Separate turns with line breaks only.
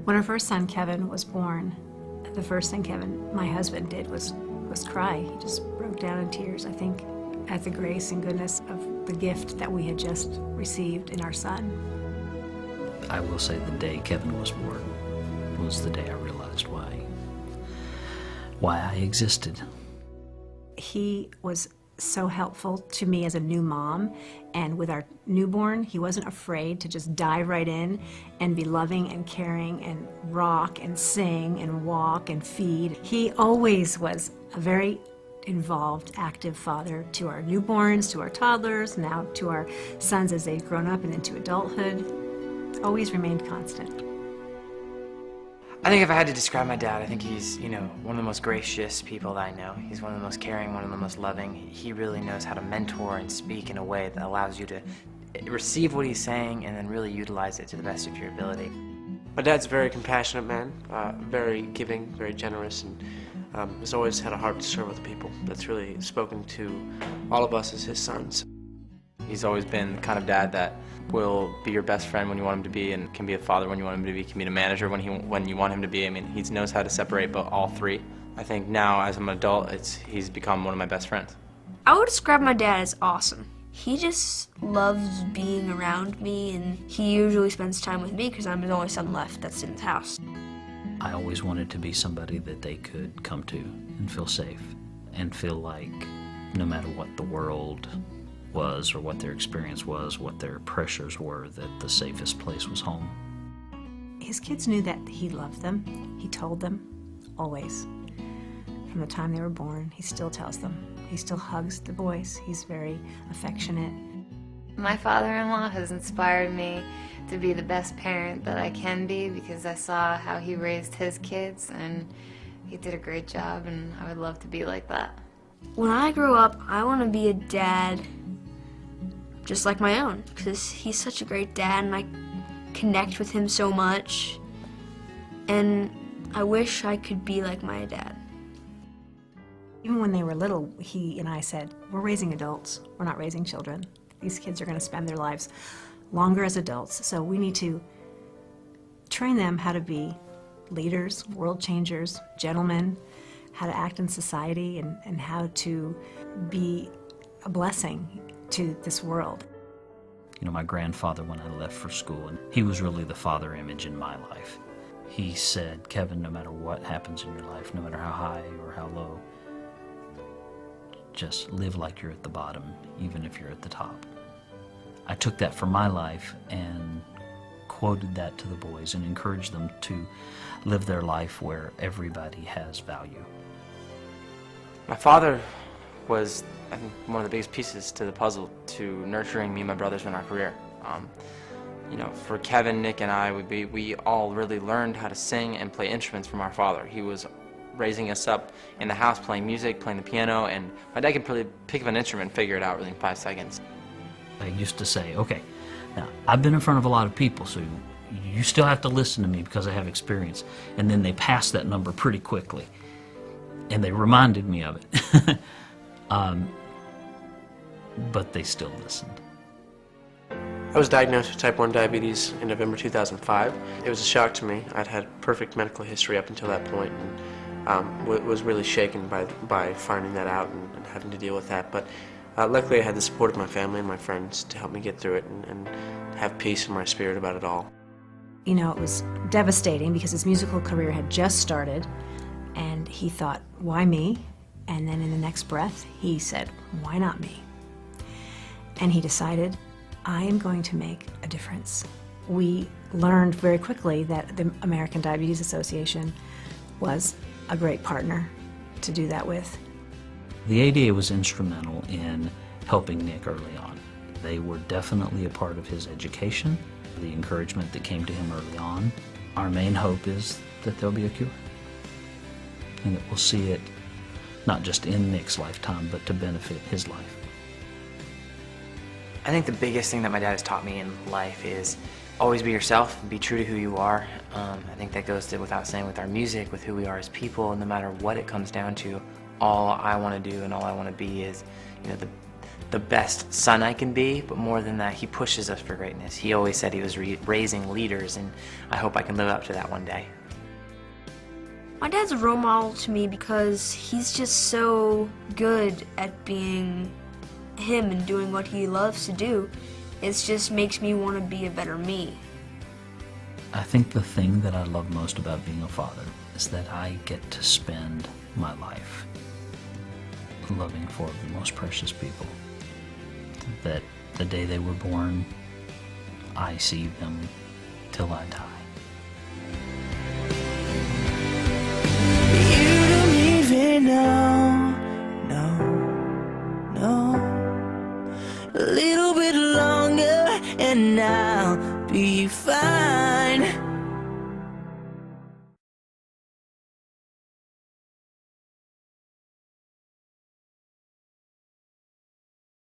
When our first son, Kevin, was born, the first thing Kevin, my husband, did was cry. He just broke down in tears, I think, at the grace and goodness of the gift that we had just received in our son.
I will say the day Kevin was born was the day I realized why I existed.
He was so helpful to me as a new mom, and with our newborn, he wasn't afraid to just dive right in and be loving and caring and rock and sing and walk and feed. He always was a very involved, active father to our newborns, to our toddlers, now to our sons as they've grown up and into adulthood. Always remained constant.
I think if I had to describe my dad, I think he's, one of the most gracious people that I know. He's one of the most caring, one of the most loving. He really knows how to mentor and speak in a way that allows you to receive what he's saying and then really utilize it to the best of your ability.
My dad's a very compassionate man, very giving, very generous, and has always had a heart to serve other people. That's really spoken to all of us as his sons.
He's always been the kind of dad that will be your best friend when you want him to be, and can be a father when you want him to be, can be a manager when you want him to be. I mean, he knows how to separate both all three. I think now, as I'm an adult, he's become one of my best friends.
I would describe my dad as awesome. He just loves being around me, and he usually spends time with me because I'm the only son left that's in the house.
I always wanted to be somebody that they could come to and feel safe and feel like no matter what the world was or what their experience was, what their pressures were, that the safest place was home.
His kids knew that he loved them. He told them, always. From the time they were born, he still tells them. He still hugs the boys. He's very affectionate.
My father-in-law has inspired me to be the best parent that I can be because I saw how he raised his kids, and he did a great job, and I would love to be like that.
When I grow up, I want to be a dad just like my own, because he's such a great dad and I connect with him so much, and I wish I could be like my dad.
Even when they were little, he and I said, we're raising adults, we're not raising children. These kids are going to spend their lives longer as adults, so we need to train them how to be leaders, world changers, gentlemen, how to act in society, and how to be a blessing to this world.
My grandfather, when I left for school, and he was really the father image in my life. He said, Kevin, no matter what happens in your life, no matter how high or how low, just live like you're at the bottom, even if you're at the top. I took that for my life and quoted that to the boys and encouraged them to live their life where everybody has value.
My father was, I think, one of the biggest pieces to the puzzle to nurturing me and my brothers in our career. For Kevin, Nick, and I, we all really learned how to sing and play instruments from our father. He was raising us up in the house playing music, playing the piano, and my dad could really pick up an instrument and figure it out really in 5 seconds.
I used to say, okay, now I've been in front of a lot of people, so you still have to listen to me because I have experience. And then they passed that number pretty quickly, and they reminded me of it. But they still listened.
I was diagnosed with type 1 diabetes in November 2005. It was a shock to me. I'd had perfect medical history up until that point, and was really shaken by finding that out and having to deal with that. But luckily I had the support of my family and my friends to help me get through it and have peace in my spirit about it all.
It was devastating because his musical career had just started, and he thought, why me? And then in the next breath, he said, why not me? And he decided, I am going to make a difference. We learned very quickly that the American Diabetes Association was a great partner to do that with.
The ADA was instrumental in helping Nick early on. They were definitely a part of his education, the encouragement that came to him early on. Our main hope is that there'll be a cure, and that we'll see it not just in Nick's lifetime, but to benefit his life.
I think the biggest thing that my dad has taught me in life is always be yourself, be true to who you are. I think that goes to without saying with our music, with who we are as people, and no matter what it comes down to, all I want to do and all I want to be is, the best son I can be, but more than that, he pushes us for greatness. He always said he was raising leaders, and I hope I can live up to that one day.
My dad's a role model to me because he's just so good at being him and doing what he loves to do. It just makes me want to be a better me.
I think the thing that I love most about being a father is that I get to spend my life loving four of the most precious people. That the day they were born, I see them till I die.
You don't even know, no. A little bit longer and I'll be fine.